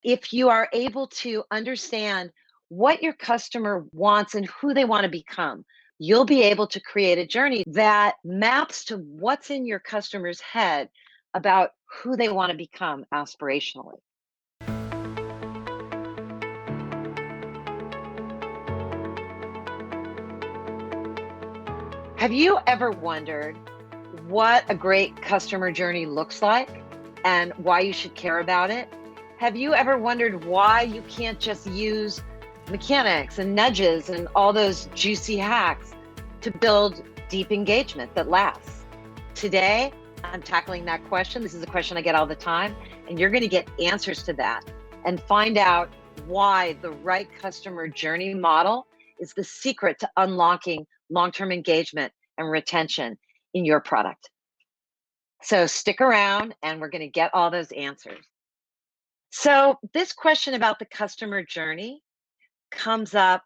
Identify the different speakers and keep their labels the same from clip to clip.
Speaker 1: if you are able to understand what your customer wants and who they want to become, you'll be able to create a journey that maps to what's in your customer's head about who they want to become aspirationally. Have you ever wondered what a great customer journey looks like and why you should care about it? Have you ever wondered why you can't just use mechanics and nudges and all those juicy hacks to build deep engagement that lasts? Today, I'm tackling that question. This is a question I get all the time, and you're going to get answers to that and find out why the right customer journey model is the secret to unlocking long-term engagement and retention in your product. So stick around and we're going to get all those answers. So this question about the customer journey comes up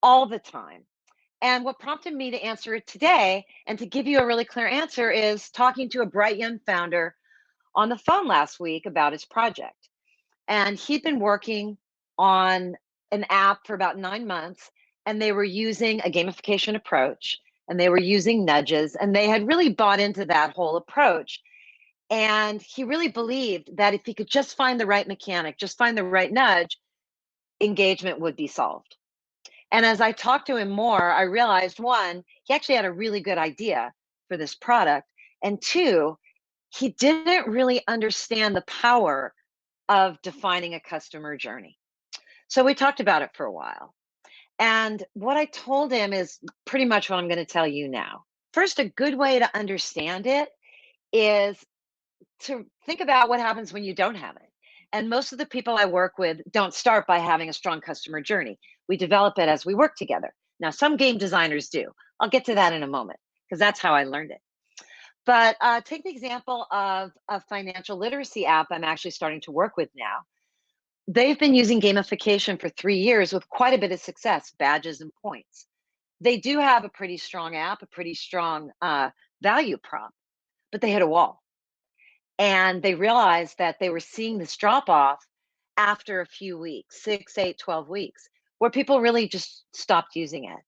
Speaker 1: all the time. And what prompted me to answer it today and to give you a really clear answer is talking to a bright young founder on the phone last week about his project. And he'd been working on an app for about 9 months, and they were using a gamification approach, and they were using nudges, and they had really bought into that whole approach. And he really believed that if he could just find the right mechanic, just find the right nudge, engagement would be solved. And as I talked to him more, I realized one, he actually had a really good idea for this product. And two, he didn't really understand the power of defining a customer journey. So we talked about it for a while. And what I told him is pretty much what I'm going to tell you now. First, a good way to understand it is to think about what happens when you don't have it. And most of the people I work with don't start by having a strong customer journey. We develop it as we work together. Now, some game designers do. I'll get to that in a moment because that's how I learned it. But take the example of a financial literacy app I'm actually starting to work with now. They've been using gamification for 3 years with quite a bit of success, badges and points. They do have a pretty strong app, a pretty strong value prop, but they hit a wall. And they realized that they were seeing this drop off after a few weeks, 6, 8, 12 weeks, where people really just stopped using it.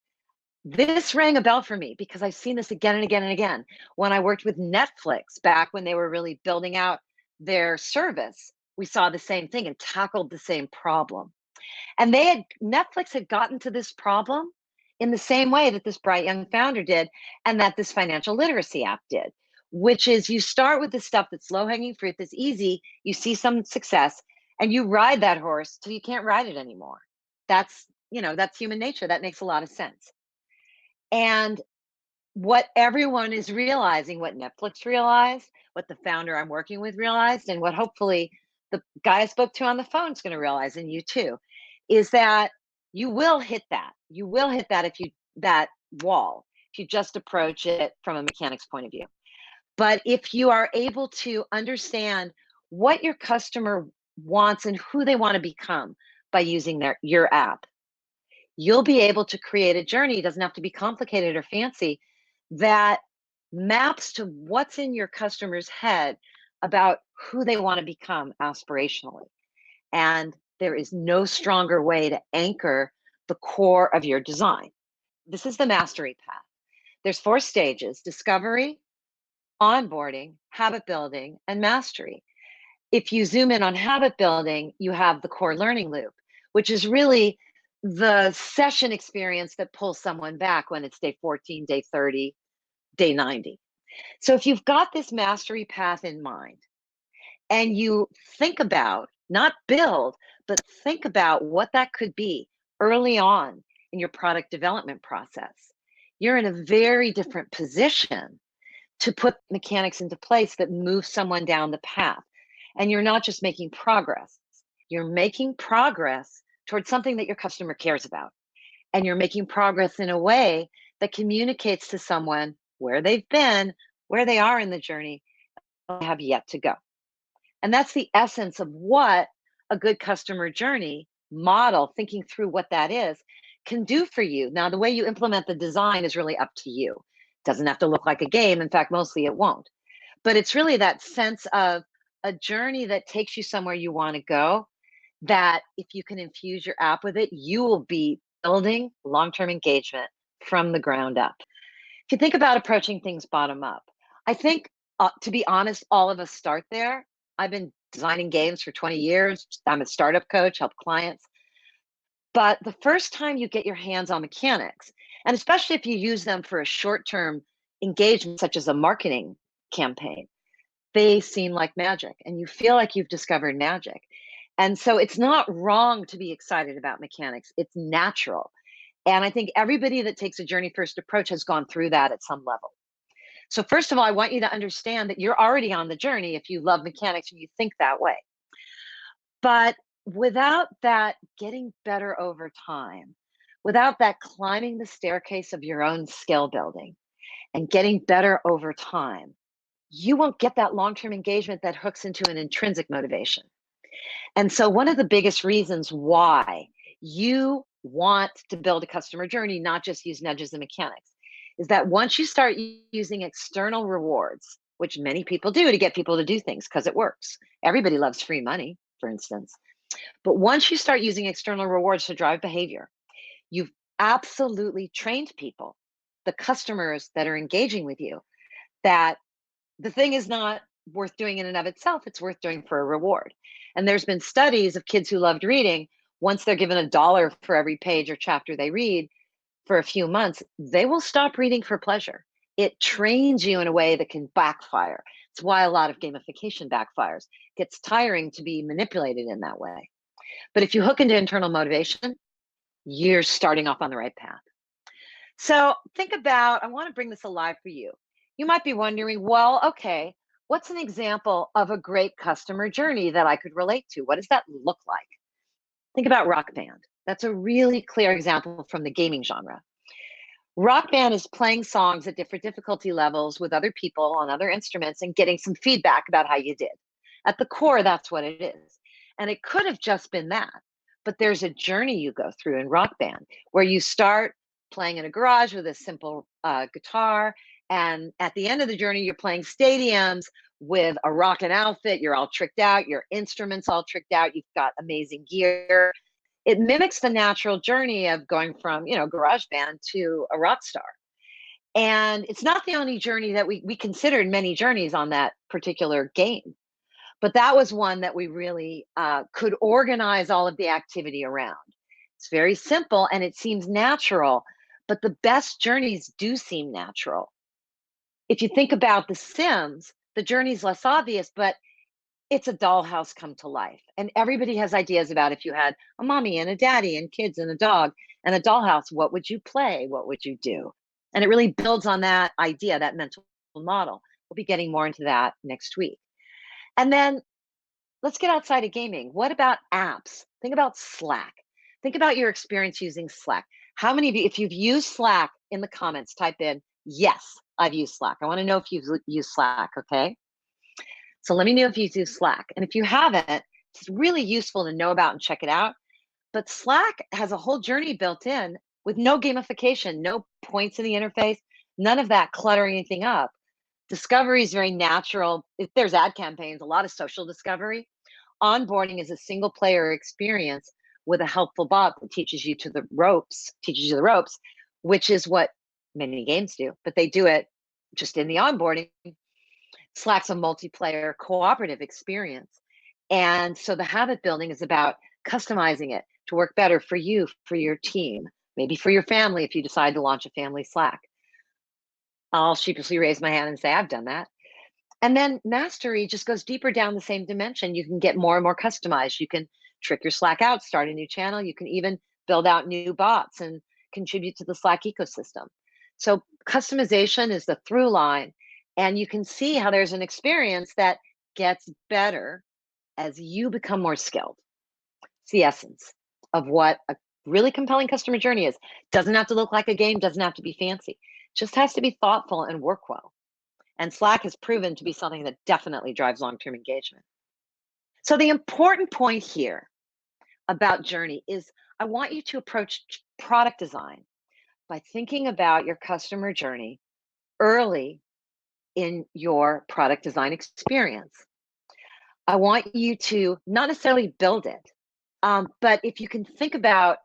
Speaker 1: This rang a bell for me because I've seen this again and again and again. When I worked with Netflix back when they were really building out their service, we saw the same thing and tackled the same problem. And Netflix had gotten to this problem in the same way that this bright young founder did and that this financial literacy app did, which is you start with the stuff that's low hanging fruit, that's easy, you see some success, and you ride that horse till you can't ride it anymore. That's human nature. That makes a lot of sense. And what everyone is realizing, what Netflix realized, what the founder I'm working with realized, and what hopefully the guy I spoke to on the phone is going to realize, and you too, is that you will hit that. You will hit that that wall, if you just approach it from a mechanic's point of view. But if you are able to understand what your customer wants and who they want to become by using your app, you'll be able to create a journey. It doesn't have to be complicated or fancy, that maps to what's in your customer's head about who they want to become aspirationally. And there is no stronger way to anchor the core of your design. This is the mastery path. There's 4 stages: discovery, onboarding, habit building, and mastery. If you zoom in on habit building, you have the core learning loop, which is really the session experience that pulls someone back when it's day 14, day 30, day 90. So if you've got this mastery path in mind and you think about, not build, but think about what that could be early on in your product development process, you're in a very different position to put mechanics into place that move someone down the path. And you're not just making progress, you're making progress towards something that your customer cares about. And you're making progress in a way that communicates to someone where they've been, where they are in the journey, and have yet to go. And that's the essence of what a good customer journey model, thinking through what that is, can do for you. Now, the way you implement the design is really up to you. It doesn't have to look like a game. In fact, mostly it won't. But it's really that sense of a journey that takes you somewhere you want to go, that if you can infuse your app with it, you will be building long-term engagement from the ground up. If you think about approaching things bottom up, I think, to be honest, all of us start there. I've been designing games for 20 years. I'm a startup coach, help clients. But the first time you get your hands on mechanics, and especially if you use them for a short-term engagement, such as a marketing campaign, they seem like magic and you feel like you've discovered magic. And so it's not wrong to be excited about mechanics. It's natural. And I think everybody that takes a journey first approach has gone through that at some level. So first of all, I want you to understand that you're already on the journey if you love mechanics and you think that way. But without that getting better over time, without that climbing the staircase of your own skill building and getting better over time, you won't get that long-term engagement that hooks into an intrinsic motivation. And so one of the biggest reasons why you want to build a customer journey, not just use nudges and mechanics, is that once you start using external rewards, which many people do to get people to do things because it works. Everybody loves free money, for instance. But once you start using external rewards to drive behavior, you've absolutely trained people, the customers that are engaging with you, that the thing is not worth doing in and of itself. It's worth doing for a reward. And there's been studies of kids who loved reading. Once they're given $1 for every page or chapter they read for a few months, they will stop reading for pleasure. It trains you in a way that can backfire. It's why a lot of gamification backfires. It gets tiring to be manipulated in that way. But if you hook into internal motivation, you're starting off on the right path. So think about, I want to bring this alive for you. You might be wondering, well, okay, what's an example of a great customer journey that I could relate to? What does that look like? Think about Rock Band. That's a really clear example from the gaming genre. Rock Band is playing songs at different difficulty levels with other people on other instruments and getting some feedback about how you did. At the core, that's what it is. And it could have just been that, but there's a journey you go through in Rock Band where you start playing in a garage with a simple guitar. And at the end of the journey, you're playing stadiums with a rockin' outfit. You're all tricked out, your instruments all tricked out. You've got amazing gear. It mimics the natural journey of going from, garage band to a rock star. And it's not the only journey that we considered many journeys on that particular game, but that was one that we really could organize all of the activity around. It's very simple and it seems natural, but the best journeys do seem natural. If you think about The Sims, the journey's less obvious, but it's a dollhouse come to life. And everybody has ideas about if you had a mommy and a daddy and kids and a dog and a dollhouse, what would you play? What would you do? And it really builds on that idea, that mental model. We'll be getting more into that next week. And then let's get outside of gaming. What about apps? Think about Slack. Think about your experience using Slack. How many of you, if you've used Slack, in the comments, type in, yes, I've used Slack. I want to know if you've used Slack, okay? So let me know if you use Slack. And if you haven't, it's really useful to know about and check it out. But Slack has a whole journey built in with no gamification, no points in the interface, none of that cluttering anything up. Discovery is very natural. If there's ad campaigns, a lot of social discovery. Onboarding is a single player experience with a helpful bot that teaches you the ropes, which is what many games do, but they do it just in the onboarding. Slack's a multiplayer cooperative experience. And so the habit building is about customizing it to work better for you, for your team, maybe for your family if you decide to launch a family Slack. I'll sheepishly raise my hand and say, I've done that. And then mastery just goes deeper down the same dimension. You can get more and more customized. You can trick your Slack out, start a new channel. You can even build out new bots and contribute to the Slack ecosystem. So customization is the through line. And you can see how there's an experience that gets better as you become more skilled. It's the essence of what a really compelling customer journey is. Doesn't have to look like a game, doesn't have to be fancy. Just has to be thoughtful and work well. And Slack has proven to be something that definitely drives long-term engagement. So the important point here about journey is I want you to approach product design by thinking about your customer journey early in your product design experience. I want you to not necessarily build it, but if you can think about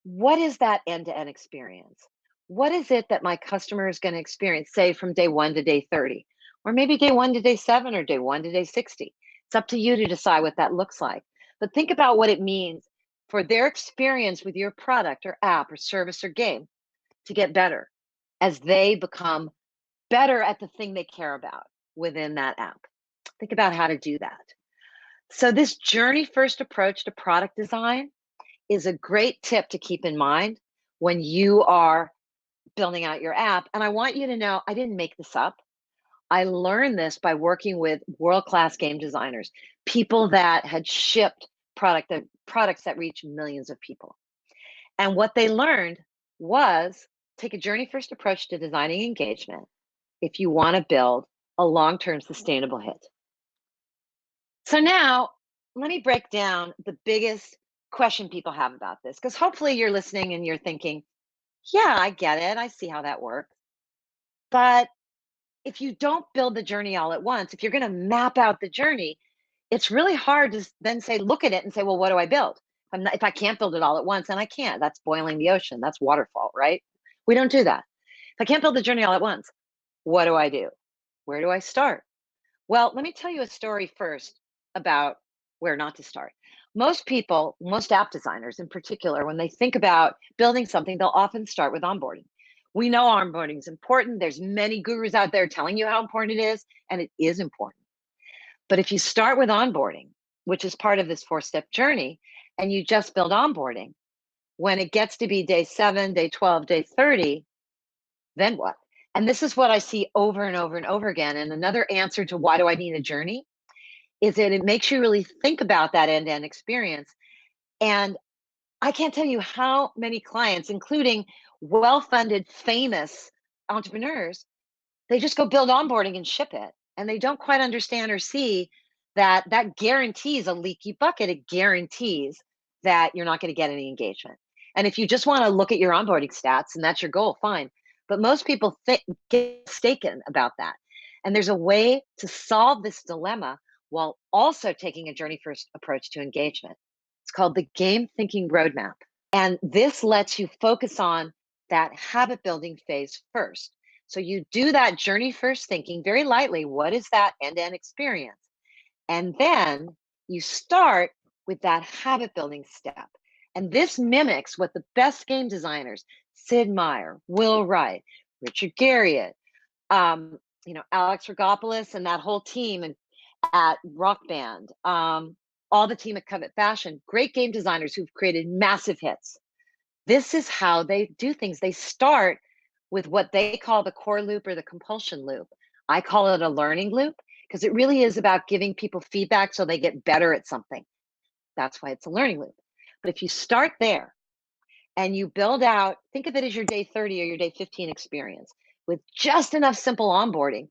Speaker 1: what is that end-to-end experience? What is it that my customer is going to experience, say, from day 1 to day 30, or maybe day 1 to day 7, or day 1 to day 60? It's up to you to decide what that looks like. But think about what it means for their experience with your product or app or service or game to get better as they become better at the thing they care about within that app. Think about how to do that. So, this journey first approach to product design is a great tip to keep in mind when you are building out your app. And I want you to know I didn't make this up. I learned this by working with world-class game designers, people that had shipped products that reach millions of people. And what they learned was take a journey first approach to designing engagement if you want to build a long-term sustainable hit. So now let me break down the biggest question people have about this, because hopefully you're listening and you're thinking, yeah, I get it. I see how that works. But if you don't build the journey all at once, if you're going to map out the journey, it's really hard to then say, look at it and say, well, what do I build? If I can't build it all at once, and I can't, that's boiling the ocean. That's waterfall, right? We don't do that. If I can't build the journey all at once, what do I do? Where do I start? Well, let me tell you a story first about where not to start. Most people, most app designers in particular, when they think about building something, they'll often start with onboarding. We know onboarding is important. There's many gurus out there telling you how important it is, and it is important. But if you start with onboarding, which is part of this 4-step journey, and you just build onboarding, when it gets to be day 7, day 12, day 30, then what? And this is what I see over and over and over again. And another answer to why do I need a journey is that it makes you really think about that end-to-end experience. And I can't tell you how many clients, including well-funded, famous entrepreneurs, they just go build onboarding and ship it. And they don't quite understand or see that that guarantees a leaky bucket. It guarantees that you're not going to get any engagement. And if you just want to look at your onboarding stats and that's your goal, fine. But most people get mistaken about that. And there's a way to solve this dilemma while also taking a journey first approach to engagement. It's called the game thinking roadmap. And this lets you focus on that habit building phase first. So you do that journey first thinking very lightly. What is that end to end experience? And then you start with that habit building step. And this mimics what the best game designers, Sid Meier, Will Wright, Richard Garriott, Alex Rogopoulos and that whole team at Rock Band, all the team at Covet Fashion, great game designers who've created massive hits. This is how they do things. They start with what they call the core loop or the compulsion loop. I call it a learning loop because it really is about giving people feedback so they get better at something. That's why it's a learning loop. But if you start there and you build out, think of it as your day 30 or your day 15 experience with just enough simple onboarding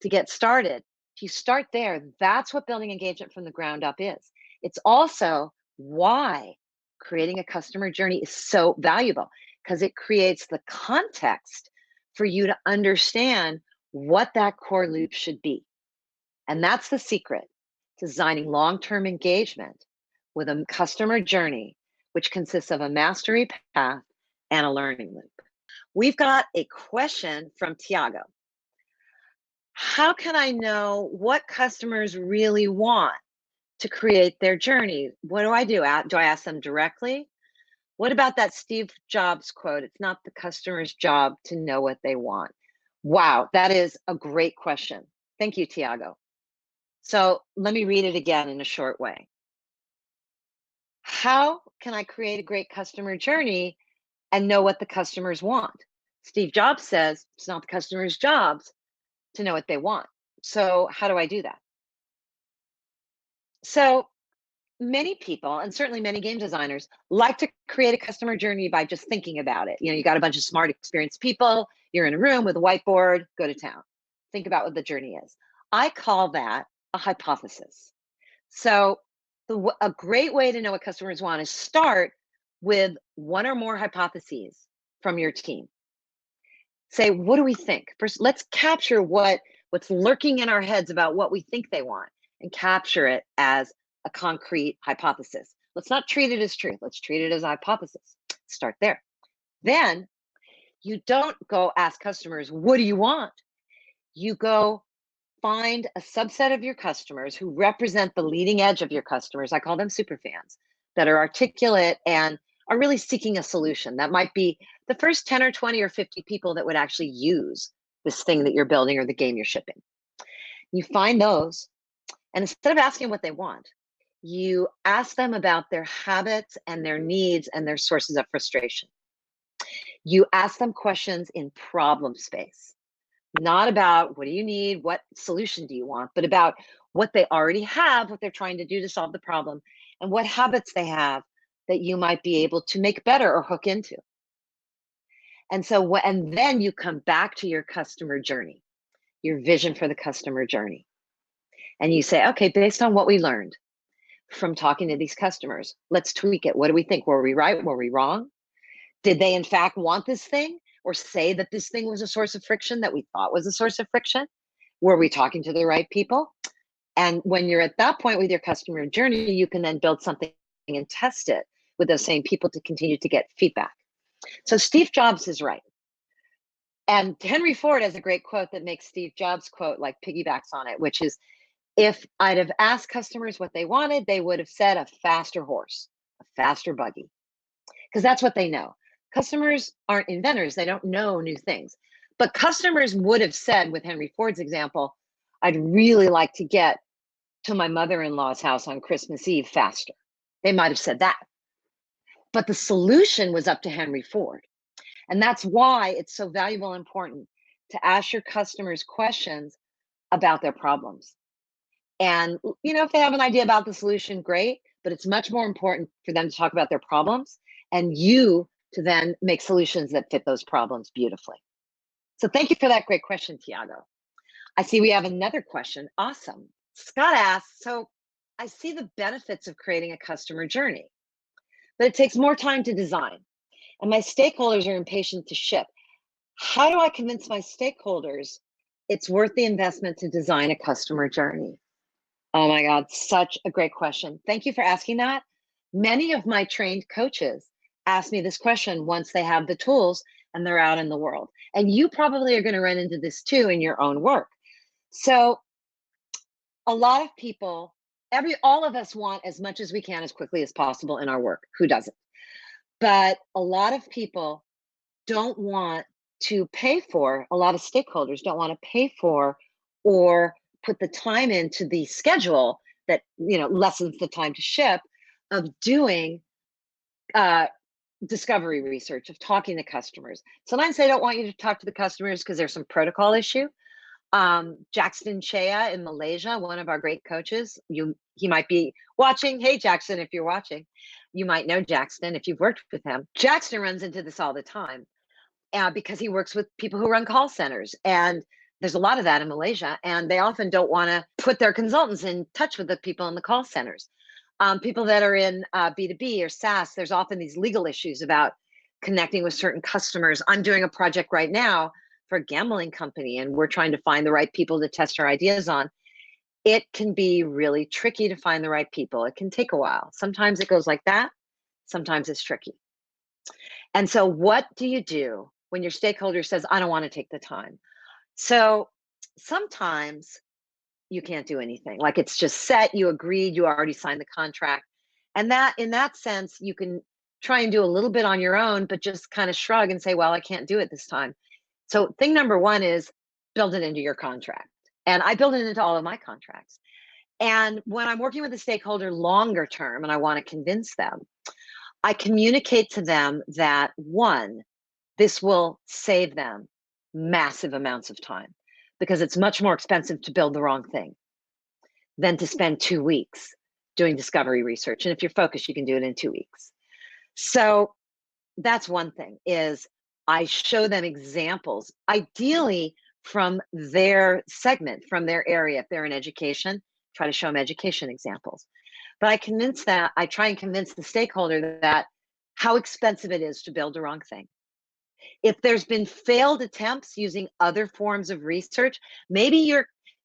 Speaker 1: to get started. If you start there, that's what building engagement from the ground up is. It's also why creating a customer journey is so valuable because it creates the context for you to understand what that core loop should be. And that's the secret, designing long-term engagement with a customer journey, which consists of a mastery path and a learning loop. We've got a question from Tiago. How can I know what customers really want to create their journey? What do I do? Do I ask them directly? What about that Steve Jobs quote? It's not the customer's job to know what they want. Wow, that is a great question. Thank you, Tiago. So let me read it again in a short way. How can I create a great customer journey and know what the customers want? Steve Jobs says it's not the customer's job to know what they want. So how do I do that? So many people, and certainly many game designers, like to create a customer journey by just thinking about it. You got a bunch of smart, experienced people, you're in a room with a whiteboard, go to town. Think about what the journey is. I call that a hypothesis. So a great way to know what customers want is start with one or more hypotheses from your team. Say, what do we think? First, let's capture what's lurking in our heads about what we think they want. and capture it as a concrete hypothesis. Let's not treat it as truth. Let's treat it as a hypothesis. Start there. Then you don't go ask customers, what do you want? You go find a subset of your customers who represent the leading edge of your customers. I call them superfans, that are articulate and are really seeking a solution. That might be the first 10 or 20 or 50 people that would actually use this thing that you're building or the game you're shipping. You find those, and instead of asking what they want, you ask them about their habits and their needs and their sources of frustration. You ask them questions in problem space, not about what do you need, what solution do you want, but about what they already have, what they're trying to do to solve the problem, and what habits they have that you might be able to make better or hook into. And so, and then you come back to your customer journey, your vision for the customer journey. And you say, okay, based on what we learned from talking to these customers, let's tweak it. What do we think? Were we right? Were we wrong? Did they in fact want this thing, or say that this thing was a source of friction that we thought was a source of friction? Were we talking to the right people? And when you're at that point with your customer journey, you can then build something and test it with those same people to continue to get feedback. So Steve Jobs is right. And Henry Ford has a great quote that makes Steve Jobs' quote like piggybacks on it, which is, if I'd have asked customers what they wanted, they would have said a faster horse, a faster buggy, because that's what they know. Customers aren't inventors. They don't know new things. But customers would have said, with Henry Ford's example, I'd really like to get to my mother-in-law's house on Christmas Eve faster. They might have said that. But the solution was up to Henry Ford. And that's why it's so valuable and important to ask your customers questions about their problems. And, if they have an idea about the solution, great, but it's much more important for them to talk about their problems and you to then make solutions that fit those problems beautifully. So thank you for that great question, Tiago. I see we have another question. Awesome. Scott asks, so I see the benefits of creating a customer journey, but it takes more time to design, and my stakeholders are impatient to ship. How do I convince my stakeholders it's worth the investment to design a customer journey? Oh my God, such a great question. Thank you for asking that. Many of my trained coaches ask me this question once they have the tools and they're out in the world. And you probably are going to run into this too in your own work. So a lot of people, all of us want as much as we can as quickly as possible in our work. Who doesn't? But a lot of people don't want to pay for, a lot of stakeholders don't want to pay for or put the time into the schedule that lessens the time to ship of doing discovery research, of talking to customers. Sometimes they don't want you to talk to the customers because there's some protocol issue. Jackson Chea in Malaysia, one of our great coaches, he might be watching. Hey, Jackson, if you're watching, you might know Jackson if you've worked with him. Jackson runs into this all the time because he works with people who run call centers. And there's a lot of that in Malaysia. And they often don't want to put their consultants in touch with the people in the call centers. People that are in B2B or SaaS, there's often these legal issues about connecting with certain customers. I'm doing a project right now for a gambling company, and we're trying to find the right people to test our ideas on. It can be really tricky to find the right people. It can take a while. Sometimes it goes like that. Sometimes it's tricky. And so what do you do when your stakeholder says, I don't want to take the time? So sometimes you can't do anything. Like, it's just set, you agreed, you already signed the contract. And that, in that sense, you can try and do a little bit on your own, but just kind of shrug and say, well, I can't do it this time. So thing number one is build it into your contract. And I build it into all of my contracts. And when I'm working with a stakeholder longer term and I want to convince them, I communicate to them that, one, this will save them massive amounts of time, because it's much more expensive to build the wrong thing than to spend 2 weeks doing discovery research. And if you're focused, you can do it in 2 weeks. So that's one thing, is I show them examples, ideally from their segment, from their area. If they're in education, try to show them education examples. But I try and convince the stakeholder that how expensive it is to build the wrong thing. If there's been failed attempts using other forms of research, maybe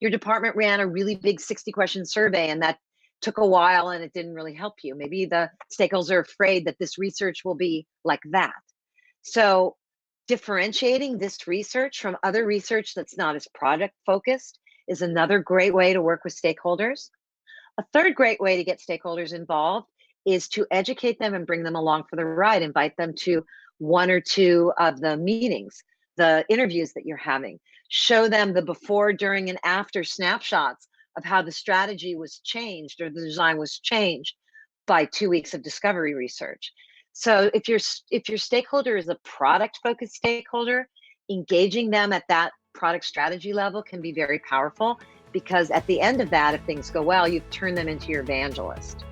Speaker 1: your department ran a really big 60-question survey and that took a while and it didn't really help you. Maybe the stakeholders are afraid that this research will be like that. So differentiating this research from other research that's not as product focused is another great way to work with stakeholders. A third great way to get stakeholders involved is to educate them and bring them along for the ride. Invite them to one or two of the meetings, the interviews that you're having. Show them the before, during, and after snapshots of how the strategy was changed or the design was changed by 2 weeks of discovery research. So if your stakeholder is a product focused stakeholder, engaging them at that product strategy level can be very powerful, because at the end of that, if things go well, you've turned them into your evangelist.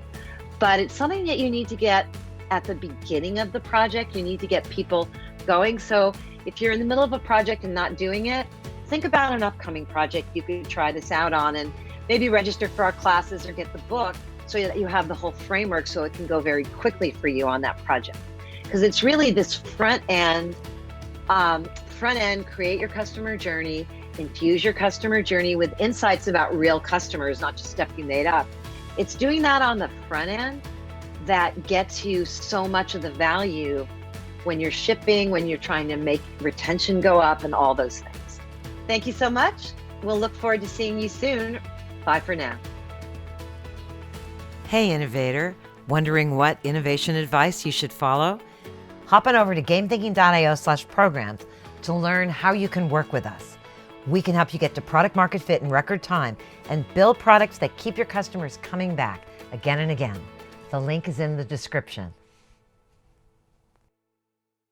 Speaker 1: But it's something that you need to get at the beginning of the project. You need to get people going. So if you're in the middle of a project and not doing it, think about an upcoming project you could try this out on, and maybe register for our classes or get the book so that you have the whole framework so it can go very quickly for you on that project. Because it's really this front end, create your customer journey, infuse your customer journey with insights about real customers, not just stuff you made up. It's doing that on the front end that gets you so much of the value when you're shipping, when you're trying to make retention go up and all those things. Thank you so much. We'll look forward to seeing you soon. Bye for now.
Speaker 2: Hey, innovator, wondering what innovation advice you should follow? Hop on over to gamethinking.io/programs to learn how you can work with us. We can help you get to product market fit in record time and build products that keep your customers coming back again and again. The link is in the description.